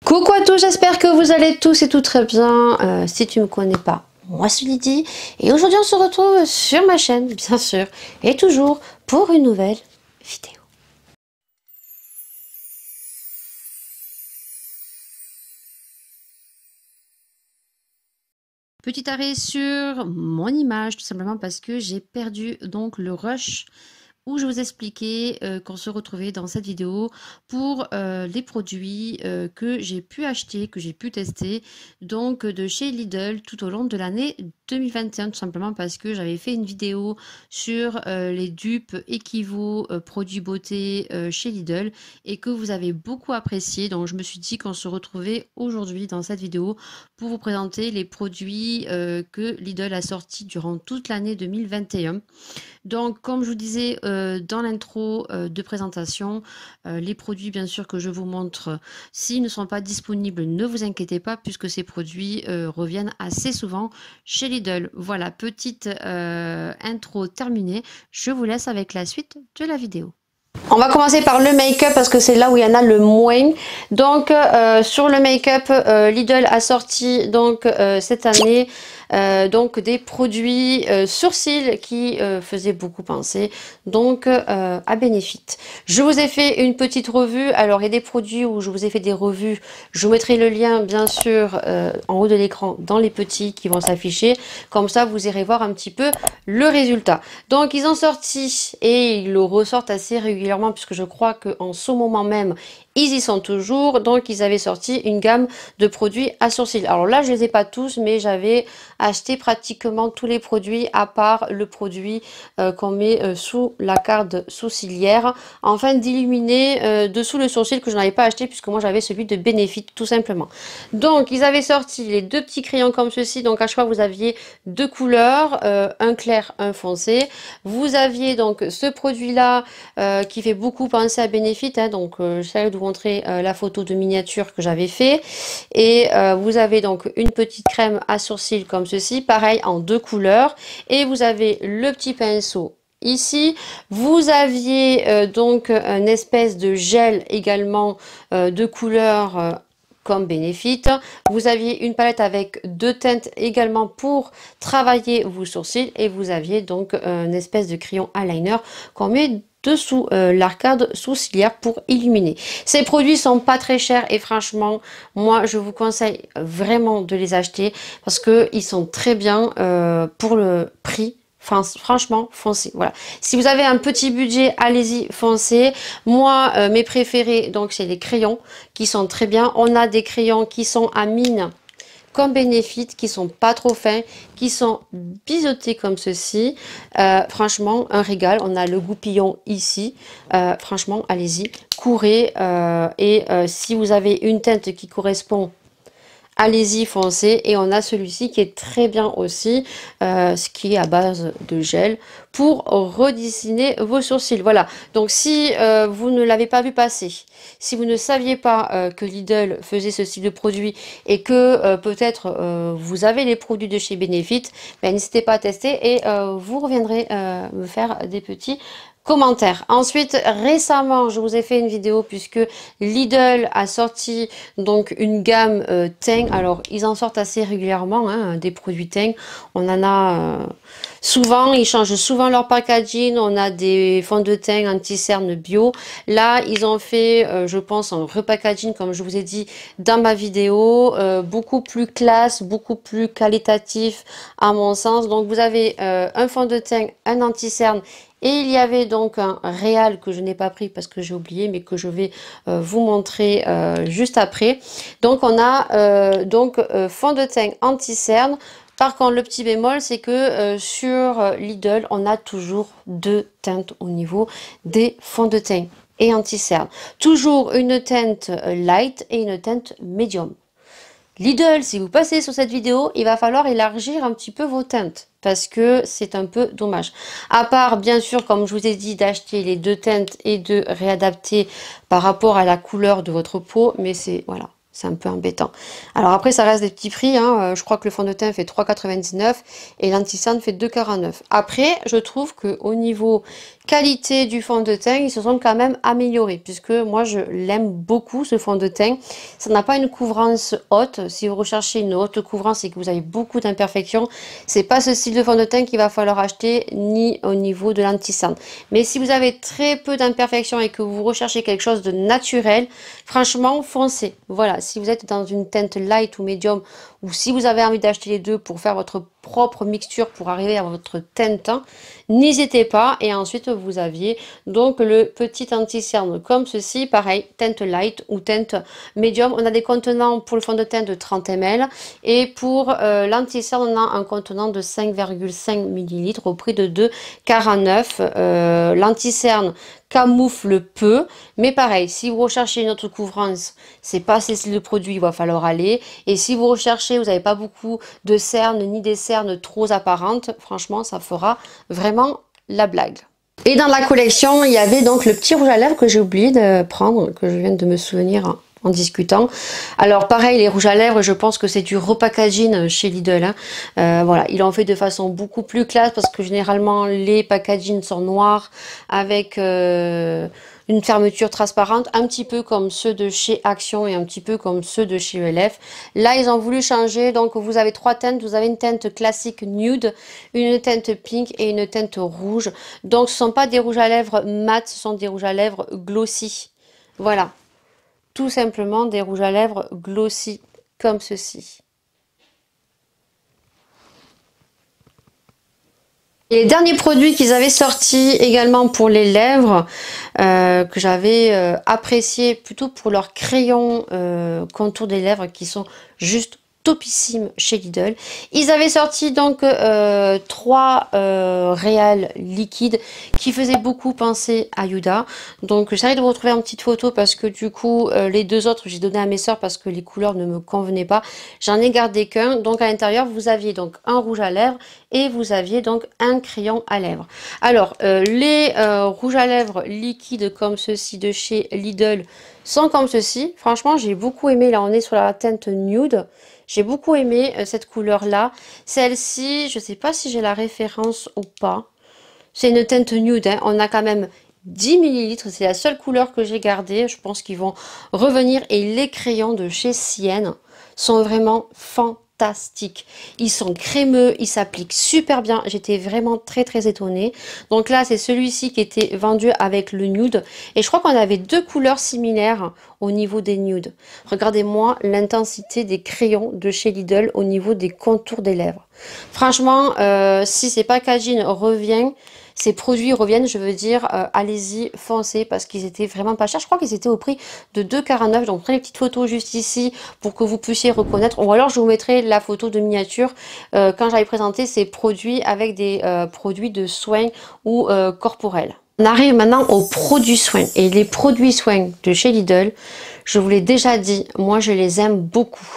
Coucou à tous, j'espère que vous allez tous et tout très bien. Si tu ne me connais pas, moi c'est Lydie et aujourd'hui on se retrouve sur ma chaîne, bien sûr, et toujours pour une nouvelle vidéo. Petit arrêt sur mon image, tout simplement parce que j'ai perdu donc le rush où je vous expliquais qu'on se retrouvait dans cette vidéo pour les produits que j'ai pu acheter, que j'ai pu tester, donc de chez Lidl tout au long de l'année 2021, tout simplement parce que j'avais fait une vidéo sur les dupes Equivo produits beauté chez Lidl et que vous avez beaucoup apprécié. Donc je me suis dit qu'on se retrouvait aujourd'hui dans cette vidéo pour vous présenter les produits que Lidl a sortis durant toute l'année 2021. Donc, comme je vous disais dans l'intro de présentation, les produits bien sûr que je vous montre, s'ils ne sont pas disponibles, ne vous inquiétez pas puisque ces produits reviennent assez souvent chez Lidl. Voilà, petite intro terminée. Je vous laisse avec la suite de la vidéo. On va commencer par le make-up parce que c'est là où il y en a le moins. Donc sur le make-up, Lidl a sorti donc cette année donc des produits sourcils qui faisaient beaucoup penser donc à Benefit. Je vous ai fait une petite revue. Alors il y a des produits où je vous ai fait des revues. Je vous mettrai le lien bien sûr en haut de l'écran dans les petits qui vont s'afficher. Comme ça vous irez voir un petit peu le résultat. Donc ils ont sorti et ils le ressortent assez régulièrement puisque je crois qu'en ce moment même ils y sont toujours. Donc ils avaient sorti une gamme de produits à sourcils. Alors là je les ai pas tous, mais j'avais acheté pratiquement tous les produits à part le produit qu'on met sous la carte sourcilière afin d'illuminer dessous le sourcil que je n'avais pas acheté puisque moi j'avais celui de Benefit tout simplement. Donc ils avaient sorti les deux petits crayons comme ceci. Donc à chaque fois vous aviez deux couleurs, un clair, un foncé. Vous aviez donc ce produit là qui fait beaucoup penser à Benefit, hein, donc j'essaie de vous montrer la photo de miniature que j'avais fait. Et vous avez donc une petite crème à sourcils comme ceci, pareil en deux couleurs. Et vous avez le petit pinceau ici. Vous aviez donc une espèce de gel également de couleur comme Benefit. Vous aviez une palette avec deux teintes également pour travailler vos sourcils et vous aviez donc une espèce de crayon eyeliner qu'on met dessous l'arcade sourcilière pour illuminer. Ces produits sont pas très chers et franchement moi je vous conseille vraiment de les acheter parce que ils sont très bien pour le prix. Franchement, foncez. Voilà. Si vous avez un petit budget, allez-y, foncez. Moi, mes préférés, donc c'est les crayons qui sont très bien. On a des crayons qui sont à mine comme Benefit, qui sont pas trop fins, qui sont biseautés comme ceci. Franchement, un régal. On a le goupillon ici. Franchement, allez-y, courez. Si vous avez une teinte qui correspond, allez-y, foncez. Et on a celui-ci qui est très bien aussi, ce qui est à base de gel pour redessiner vos sourcils. Voilà, donc si vous ne l'avez pas vu passer, si vous ne saviez pas que Lidl faisait ce style de produit et que peut-être vous avez les produits de chez Benefit, ben, n'hésitez pas à tester et vous reviendrez me faire des petits commentaires. Ensuite, récemment, je vous ai fait une vidéo puisque Lidl a sorti donc une gamme teint. Alors, ils en sortent assez régulièrement, hein, des produits teint. On en a souvent, ils changent souvent leur packaging. On a des fonds de teint anti-cerne bio. Là, ils ont fait, je pense, un repackaging, comme je vous ai dit dans ma vidéo, beaucoup plus classe, beaucoup plus qualitatif à mon sens. Donc, vous avez un fond de teint, un anti-cerne. Et il y avait donc un réal que je n'ai pas pris parce que j'ai oublié, mais que je vais vous montrer juste après. Donc on a fond de teint anti-cerne. Par contre, le petit bémol, c'est que sur Lidl, on a toujours deux teintes au niveau des fonds de teint et anti-cerne. Toujours une teinte light et une teinte medium. Lidl, si vous passez sur cette vidéo, il va falloir élargir un petit peu vos teintes parce que c'est un peu dommage. À part, bien sûr, comme je vous ai dit, d'acheter les deux teintes et de réadapter par rapport à la couleur de votre peau, mais c'est voilà, C'est un peu embêtant. Alors après, ça reste des petits prix, hein. Je crois que le fond de teint fait 3,99 et l'anti-cerne fait 2,49. Après, je trouve que au niveau qualité du fond de teint, ils se sont quand même améliorés, puisque moi, je l'aime beaucoup, ce fond de teint. Ça n'a pas une couvrance haute. Si vous recherchez une haute couvrance et que vous avez beaucoup d'imperfections, c'est pas ce style de fond de teint qu'il va falloir acheter, ni au niveau de l'anti-cerne. Mais si vous avez très peu d'imperfections et que vous recherchez quelque chose de naturel, franchement, foncez. Voilà, si vous êtes dans une teinte light ou médium, ou si vous avez envie d'acheter les deux pour faire votre propre mixture pour arriver à votre teinte, n'hésitez pas. Et ensuite, vous aviez donc le petit anti-cerne comme ceci, pareil, teinte light ou teinte médium. On a des contenants pour le fond de teint de 30 ml et pour l'anti-cerne, on a un contenant de 5,5 ml au prix de 2,49. L'anti-cerne camoufle peu, mais pareil, si vous recherchez une autre couvrance, c'est pas ce style de produit, il va falloir aller. Et si vous recherchez, vous n'avez pas beaucoup de cernes ni des cernes trop apparentes, franchement, ça fera vraiment la blague. Et dans la collection, il y avait donc le petit rouge à lèvres que j'ai oublié de prendre, que je viens de me souvenir en discutant. Alors pareil, les rouges à lèvres, je pense que c'est du repackaging chez Lidl, hein. Voilà, ils l'ont fait de façon beaucoup plus classe parce que généralement les packaging sont noirs avec une fermeture transparente, un petit peu comme ceux de chez Action et un petit peu comme ceux de chez ELF. Là, ils ont voulu changer, donc vous avez trois teintes. Vous avez une teinte classique nude, une teinte pink et une teinte rouge. Donc ce ne sont pas des rouges à lèvres mat, ce sont des rouges à lèvres glossy. Voilà. Tout simplement des rouges à lèvres glossy, comme ceci. Et les derniers produits qu'ils avaient sortis également pour les lèvres, que j'avais apprécié plutôt pour leurs crayons contour des lèvres qui sont juste topissime chez Lidl. Ils avaient sorti donc trois réals liquides qui faisaient beaucoup penser à Yuda. Donc j'essaie de vous retrouver une petite photo parce que du coup les deux autres j'ai donné à mes soeurs parce que les couleurs ne me convenaient pas. J'en ai gardé qu'un. Donc à l'intérieur vous aviez donc un rouge à lèvres et vous aviez donc un crayon à lèvres. Alors les rouges à lèvres liquides comme ceux-ci de chez Lidl sont comme ceci. Franchement j'ai beaucoup aimé. Là on est sur la teinte nude. J'ai beaucoup aimé cette couleur-là. Celle-ci, je ne sais pas si j'ai la référence ou pas. C'est une teinte nude, hein. On a quand même 10 ml. C'est la seule couleur que j'ai gardée. Je pense qu'ils vont revenir. Et les crayons de chez Sienne sont vraiment fantastiques. Ils sont crémeux, ils s'appliquent super bien. J'étais vraiment très étonnée. Donc là, c'est celui-ci qui était vendu avec le nude. Et je crois qu'on avait deux couleurs similaires au niveau des nudes. Regardez-moi l'intensité des crayons de chez Lidl au niveau des contours des lèvres. Franchement, si ces packaging revient, ces produits reviennent, je veux dire, allez-y, foncez, parce qu'ils étaient vraiment pas chers. Je crois qu'ils étaient au prix de 2,49. Donc, prenez les petites photos juste ici pour que vous puissiez reconnaître. Ou alors, je vous mettrai la photo de miniature quand j'avais présenté ces produits avec des produits de soins ou corporels. On arrive maintenant aux produits soins. Et les produits soins de chez Lidl, je vous l'ai déjà dit, moi je les aime beaucoup.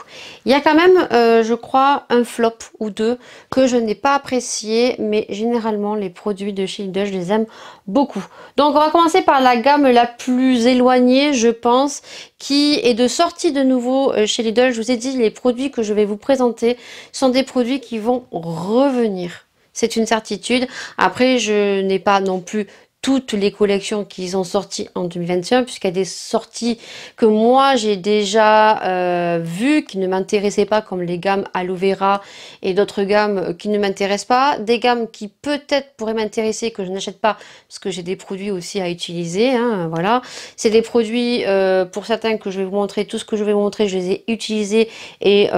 Il y a quand même, je crois, un flop ou deux que je n'ai pas apprécié, mais généralement les produits de chez Lidl, je les aime beaucoup. Donc on va commencer par la gamme la plus éloignée, je pense, qui est de sortie de nouveau chez Lidl. Je vous ai dit, les produits que je vais vous présenter sont des produits qui vont revenir. C'est une certitude. Après, je n'ai pas non plus toutes les collections qu'ils ont sorties en 2021, puisqu'il y a des sorties que moi j'ai déjà vues, qui ne m'intéressaient pas, comme les gammes aloe vera et d'autres gammes qui ne m'intéressent pas, des gammes qui peut-être pourraient m'intéresser, que je n'achète pas, parce que j'ai des produits aussi à utiliser, hein, voilà. C'est des produits, pour certains que je vais vous montrer, tout ce que je vais vous montrer, je les ai utilisés et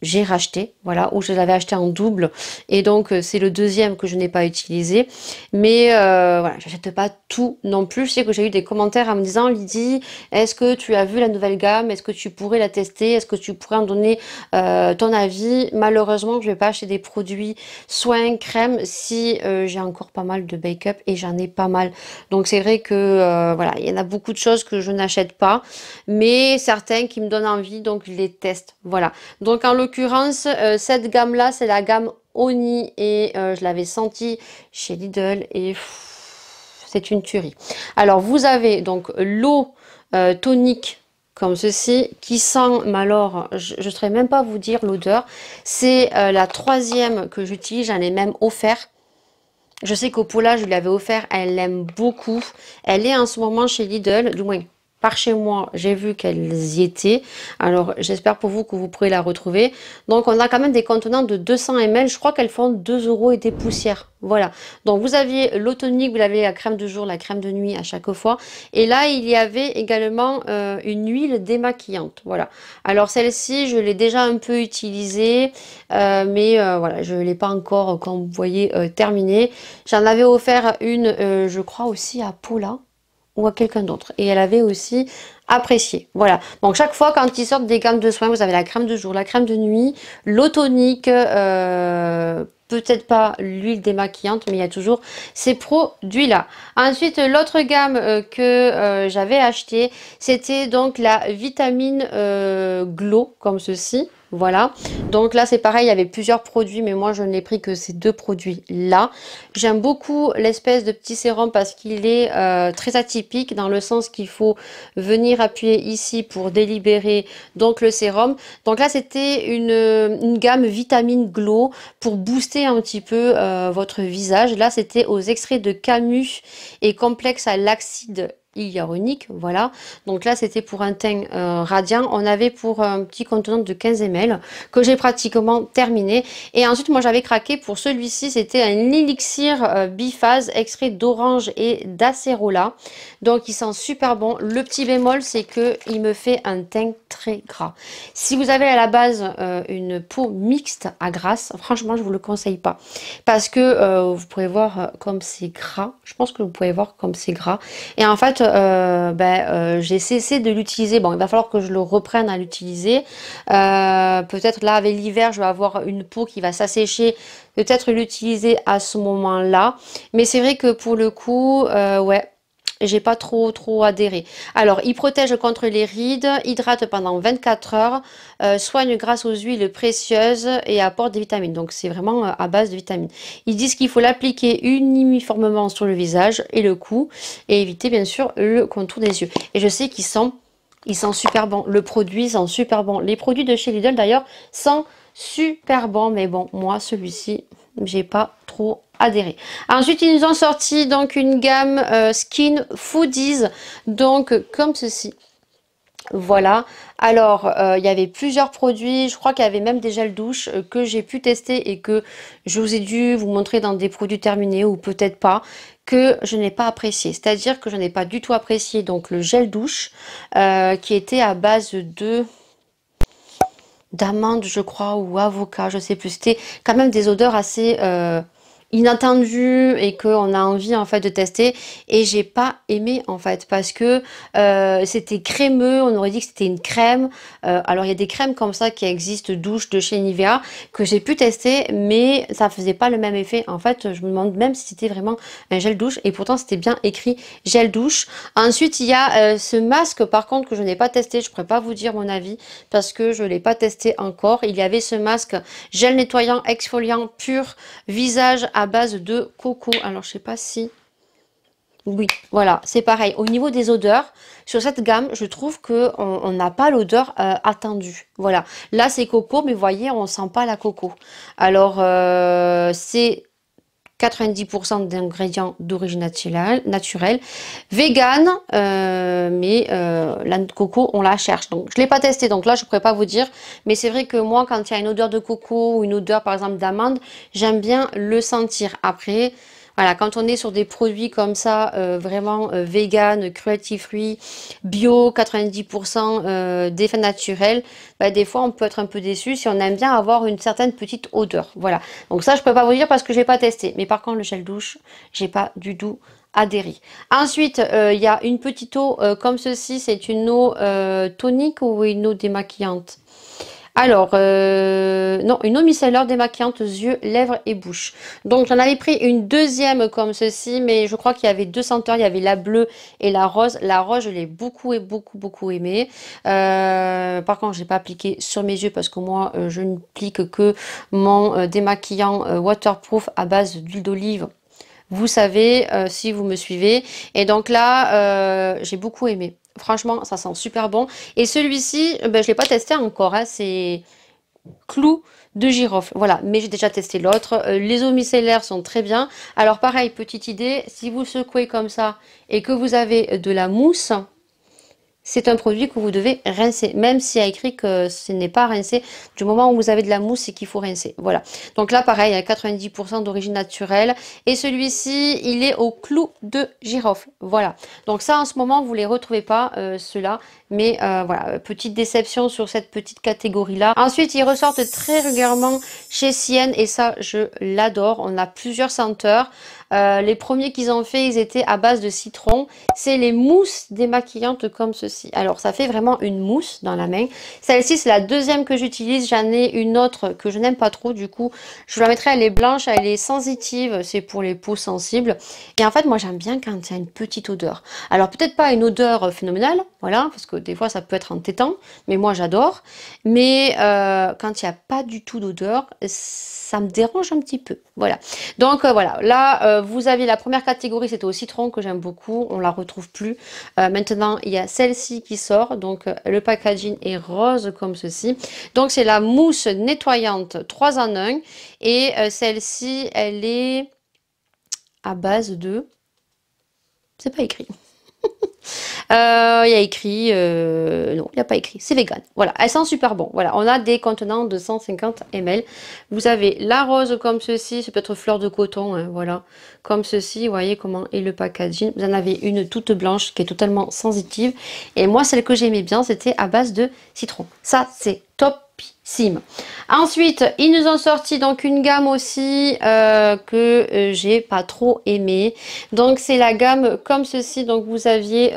j'ai racheté, voilà, ou je l'avais acheté en double, et donc c'est le deuxième que je n'ai pas utilisé, mais voilà, j'achète pas tout non plus. Je sais que j'ai eu des commentaires en me disant, Lydie, est-ce que tu as vu la nouvelle gamme, est-ce que tu pourrais la tester, est-ce que tu pourrais en donner ton avis? Malheureusement, je vais pas acheter des produits soins, crèmes, si j'ai encore pas mal de make-up, et j'en ai pas mal, donc c'est vrai que voilà, il y en a beaucoup de choses que je n'achète pas, mais certains qui me donnent envie, donc je les teste, voilà. Donc en l'occurrence, cette gamme là c'est la gamme Oni, et je l'avais senti chez Lidl et c'est une tuerie. Alors vous avez donc l'eau tonique comme ceci, qui sent, mais alors, je ne saurais même pas vous dire l'odeur. C'est la troisième que j'utilise, j'en ai même offert. Je sais qu'au Paula, je lui avais offert, elle l'aime beaucoup. Elle est en ce moment chez Lidl, du moins par chez moi, j'ai vu qu'elles y étaient. Alors, j'espère pour vous que vous pourrez la retrouver. Donc, on a quand même des contenants de 200 ml. Je crois qu'elles font 2 euros et des poussières. Voilà. Donc, vous aviez l'eau tonique, vous avez la crème de jour, la crème de nuit à chaque fois. Et là, il y avait également une huile démaquillante. Voilà. Alors, celle-ci, je l'ai déjà un peu utilisée. Mais voilà, je ne l'ai pas encore, comme vous voyez, terminée. J'en avais offert une, je crois aussi à Paula ou à quelqu'un d'autre. Et elle avait aussi apprécié. Voilà. Donc chaque fois quand ils sortent des gammes de soins, vous avez la crème de jour, la crème de nuit, l'eau tonique, peut-être pas l'huile démaquillante, mais il y a toujours ces produits-là. Ensuite, l'autre gamme que j'avais acheté, c'était donc la vitamine Glow, comme ceci. Voilà, donc là c'est pareil, il y avait plusieurs produits, mais moi je n'ai pris que ces deux produits-là. J'aime beaucoup l'espèce de petit sérum parce qu'il est très atypique dans le sens qu'il faut venir appuyer ici pour délibérer donc le sérum. Donc là c'était une gamme vitamine Glow pour booster un petit peu votre visage. Là c'était aux extraits de camus et complexe à l'acide hyaluronique, voilà. Donc là, c'était pour un teint radiant. On avait pour un petit contenant de 15 ml que j'ai pratiquement terminé. Et ensuite, moi, j'avais craqué pour celui-ci. C'était un élixir biphase extrait d'orange et d'acérola. Donc, il sent super bon. Le petit bémol, c'est que il me fait un teint très gras. Si vous avez à la base une peau mixte à grasse, franchement, je vous le conseille pas. Parce que vous pouvez voir comme c'est gras. Je pense que vous pouvez voir comme c'est gras. Et en fait, j'ai cessé de l'utiliser. Bon, il va falloir que je le reprenne à l'utiliser. Peut-être là, avec l'hiver, je vais avoir une peau qui va s'assécher. Peut-être l'utiliser à ce moment-là. Mais c'est vrai que pour le coup, ouais. J'ai pas trop adhéré. Alors, il protège contre les rides, hydrate pendant 24 heures, soigne grâce aux huiles précieuses et apporte des vitamines. Donc, c'est vraiment à base de vitamines. Ils disent qu'il faut l'appliquer uniformément sur le visage et le cou et éviter bien sûr le contour des yeux. Et je sais qu'ils sentent super bon. Le produit sent super bon. Les produits de chez Lidl d'ailleurs sont super bons. Mais bon, moi, celui-ci, j'ai pas trop adhéré. Ensuite, ils nous ont sorti donc une gamme Skin Foodies, donc comme ceci. Voilà, alors il y avait plusieurs produits, je crois qu'il y avait même des gels douche que j'ai pu tester et que je vous ai dû vous montrer dans des produits terminés ou peut-être pas, que je n'ai pas apprécié. C'est-à-dire que je n'ai pas du tout apprécié donc le gel douche qui était à base de d'amande je crois ou avocat, je sais plus. C'était quand même des odeurs assez inattendu et qu'on a envie en fait de tester et j'ai pas aimé en fait parce que c'était crémeux, on aurait dit que c'était une crème. Alors il y a des crèmes comme ça qui existent douche de chez Nivea que j'ai pu tester mais ça faisait pas le même effet. En fait je me demande même si c'était vraiment un gel douche et pourtant c'était bien écrit gel douche. Ensuite il y a ce masque par contre que je n'ai pas testé, je pourrais pas vous dire mon avis parce que je l'ai pas testé encore. Il y avait ce masque gel nettoyant exfoliant pur visage à base de coco. Alors, je sais pas si... Oui, voilà, c'est pareil. Au niveau des odeurs, sur cette gamme, je trouve que on n'a pas l'odeur attendue. Voilà. Là, c'est coco, mais vous voyez, on sent pas la coco. Alors, c'est 90% d'ingrédients d'origine naturelle, vegan, mais la coco, on la cherche. Donc, je l'ai pas testé, donc là, je pourrais pas vous dire. Mais c'est vrai que moi, quand il y a une odeur de coco ou une odeur, par exemple, d'amande, j'aime bien le sentir. Après, voilà, quand on est sur des produits comme ça, vraiment vegan, cruelty free, bio, 90% d'effets naturels, bah, des fois on peut être un peu déçu si on aime bien avoir une certaine petite odeur. Voilà. Donc ça, je peux pas vous dire parce que j'ai pas testé. Mais par contre, le gel douche, j'ai pas du tout adhéré. Ensuite, il y a une petite eau comme ceci. C'est une eau tonique ou une eau démaquillante? Alors, non, une eau micellaire démaquillante yeux, lèvres et bouche. Donc, j'en avais pris une deuxième comme ceci, mais je crois qu'il y avait deux senteurs. Il y avait la bleue et la rose. La rose, je l'ai beaucoup aimée. Par contre, je n'ai pas appliqué sur mes yeux parce que moi, je n'applique que mon démaquillant waterproof à base d'huile d'olive. Vous savez, si vous me suivez. Et donc là, j'ai beaucoup aimé. Franchement, ça sent super bon. Et celui-ci, ben, je l'ai pas testé encore, hein, c'est clou de girofle. Voilà, mais j'ai déjà testé l'autre. Les eaux micellaires sont très bien. Alors pareil, petite idée, si vous secouez comme ça et que vous avez de la mousse, c'est un produit que vous devez rincer, même s'il y a écrit que ce n'est pas rincé. Du moment où vous avez de la mousse, c'est qu'il faut rincer. Voilà. Donc là, pareil, à 90% d'origine naturelle. Et celui-ci, il est au clou de girofle. Voilà. Donc ça, en ce moment, vous ne les retrouvez pas, ceux-là. Mais voilà, petite déception sur cette petite catégorie-là. Ensuite, ils ressortent très régulièrement chez Sienne. Et ça, je l'adore. On a plusieurs senteurs. Les premiers qu'ils ont fait, ils étaient à base de citron. C'est les mousses démaquillantes comme ceci. Alors, ça fait vraiment une mousse dans la main. Celle-ci, c'est la deuxième que j'utilise. J'en ai une autre que je n'aime pas trop. Du coup, je vous la mettrai. Elle est blanche, elle est sensitive. C'est pour les peaux sensibles. Et en fait, moi, j'aime bien quand il y a une petite odeur. Alors, peut-être pas une odeur phénoménale. Voilà, parce que des fois, ça peut être entêtant. Mais moi, j'adore. Mais quand il n'y a pas du tout d'odeur, ça me dérange un petit peu. Voilà. Donc, voilà. Là, vous avez la première catégorie, c'était au citron que j'aime beaucoup. On la retrouve plus. Maintenant, il y a celle-ci qui sort. Donc, le packaging est rose comme ceci. Donc, c'est la mousse nettoyante 3 en 1. Et celle-ci, elle est à base de... C'est pas écrit. Il y a écrit... non, il n'y a pas écrit. C'est vegan. Voilà, elle sent super bon. Voilà, on a des contenants de 150 ml. Vous avez la rose comme ceci. C'est peut-être fleur de coton. Hein, voilà, comme ceci. Vous voyez comment est le packaging. Vous en avez une toute blanche qui est totalement sensitive. Et moi, celle que j'aimais bien, c'était à base de citron. Ça, c'est topissime. Ensuite, ils nous ont sorti donc une gamme aussi que j'ai pas trop aimé. Donc c'est la gamme comme ceci. Donc vous aviez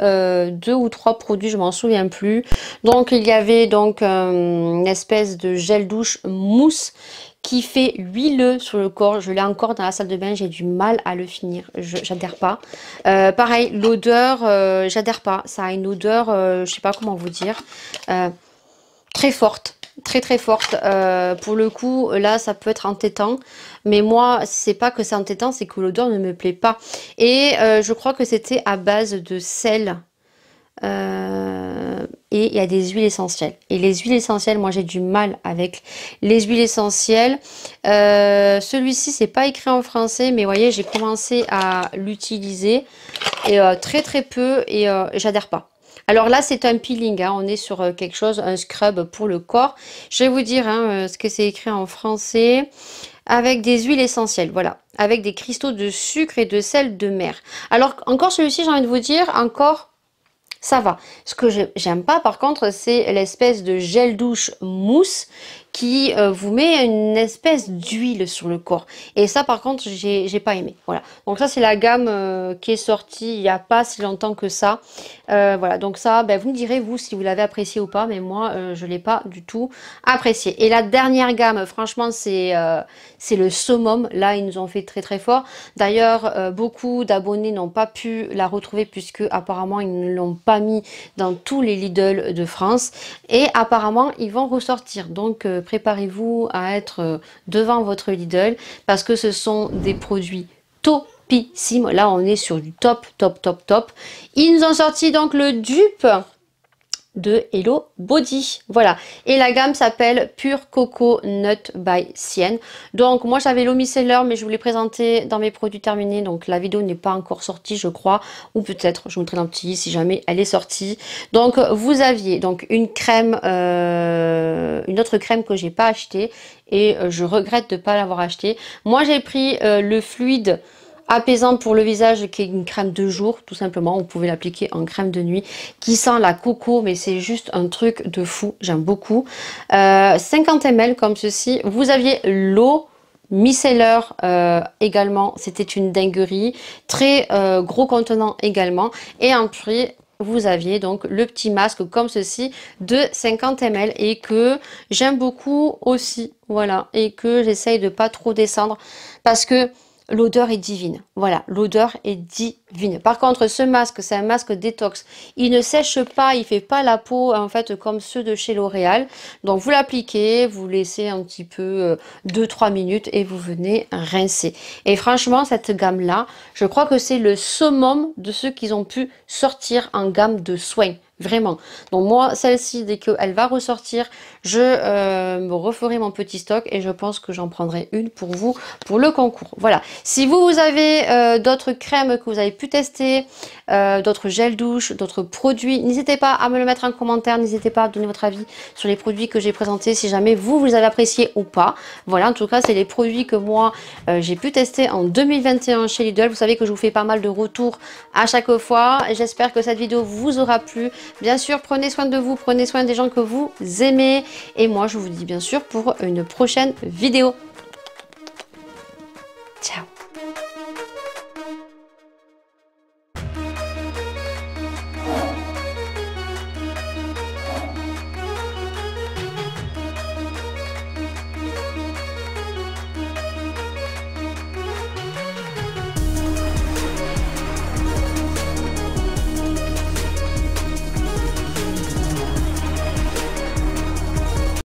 2 ou 3 produits, je m'en souviens plus. Donc il y avait donc une espèce de gel douche mousse qui fait huileux sur le corps. Je l'ai encore dans la salle de bain, j'ai du mal à le finir. J'adhère pas. Pareil, l'odeur, j'adhère pas. Ça a une odeur, je sais pas comment vous dire, très forte. Très très forte. Pour le coup, là, ça peut être entêtant. Mais moi, c'est pas que c'est entêtant, c'est que l'odeur ne me plaît pas. Et je crois que c'était à base de sel. Et il y a des huiles essentielles. Et les huiles essentielles, moi, j'ai du mal avec les huiles essentielles. Celui-ci, c'est pas écrit en français, mais vous voyez, j'ai commencé à l'utiliser. Et très très peu. Et j'adhère pas. Alors là, c'est un peeling, hein, on est sur quelque chose, un scrub pour le corps. Je vais vous dire hein, ce que c'est écrit en français. Avec des huiles essentielles, voilà. Avec des cristaux de sucre et de sel de mer. Alors, encore celui-ci, j'ai envie de vous dire, encore... ça va. Ce que j'aime pas par contre, c'est l'espèce de gel douche mousse qui vous met une espèce d'huile sur le corps. Et ça par contre, j'ai pas aimé. Voilà. Donc ça c'est la gamme qui est sortie il n'y a pas si longtemps que ça. Voilà. Donc ça, ben, vous me direz vous si vous l'avez apprécié ou pas, mais moi je l'ai pas du tout apprécié. Et la dernière gamme, franchement, c'est le summum. Là, ils nous ont fait très très fort. D'ailleurs, beaucoup d'abonnés n'ont pas pu la retrouver puisque apparemment ils ne l'ont pas mis dans tous les Lidl de France. Et apparemment, ils vont ressortir. Donc, préparez-vous à être devant votre Lidl parce que ce sont des produits topissimes. Là, on est sur du top, top, top, top. Ils nous ont sorti donc le dupe de Hello Body, voilà, et la gamme s'appelle Pure Coco Nut by Sienne. Donc moi j'avais l'eau micellaire mais je vous l'ai présenté dans mes produits terminés, donc la vidéo n'est pas encore sortie je crois, ou peut-être je vous mettrai un petit si jamais elle est sortie. Donc vous aviez donc une crème, une autre crème que j'ai pas acheté et je regrette de pas l'avoir acheté. Moi j'ai pris le fluide apaisant pour le visage qui est une crème de jour tout simplement, vous pouvez l'appliquer en crème de nuit qui sent la coco mais c'est juste un truc de fou, j'aime beaucoup. 50 ml comme ceci. Vous aviez l'eau micellaire également, c'était une dinguerie, très gros contenant également, et en prix vous aviez donc le petit masque comme ceci de 50 ml et que j'aime beaucoup aussi, voilà, et que j'essaye de pas trop descendre parce que l'odeur est divine. Voilà, l'odeur est divine. Par contre, ce masque, c'est un masque détox. Il ne sèche pas, il fait pas la peau en fait comme ceux de chez L'Oréal. Donc vous l'appliquez, vous laissez un petit peu 2-3 minutes et vous venez rincer. Et franchement, cette gamme-là, je crois que c'est le summum de ceux qu'ils ont pu sortir en gamme de soins. Vraiment. Donc moi, celle-ci, dès qu'elle va ressortir, je me referai mon petit stock et je pense que j'en prendrai une pour vous, pour le concours. Voilà. Si vous avez d'autres crèmes que vous avez pu tester, d'autres gels douche, d'autres produits, n'hésitez pas à me le mettre en commentaire, n'hésitez pas à donner votre avis sur les produits que j'ai présentés, si jamais vous les avez appréciés ou pas. Voilà, en tout cas, c'est les produits que moi, j'ai pu tester en 2021 chez Lidl. Vous savez que je vous fais pas mal de retours à chaque fois. J'espère que cette vidéo vous aura plu. Bien sûr, prenez soin de vous, prenez soin des gens que vous aimez. Et moi, je vous dis bien sûr pour une prochaine vidéo. Ciao!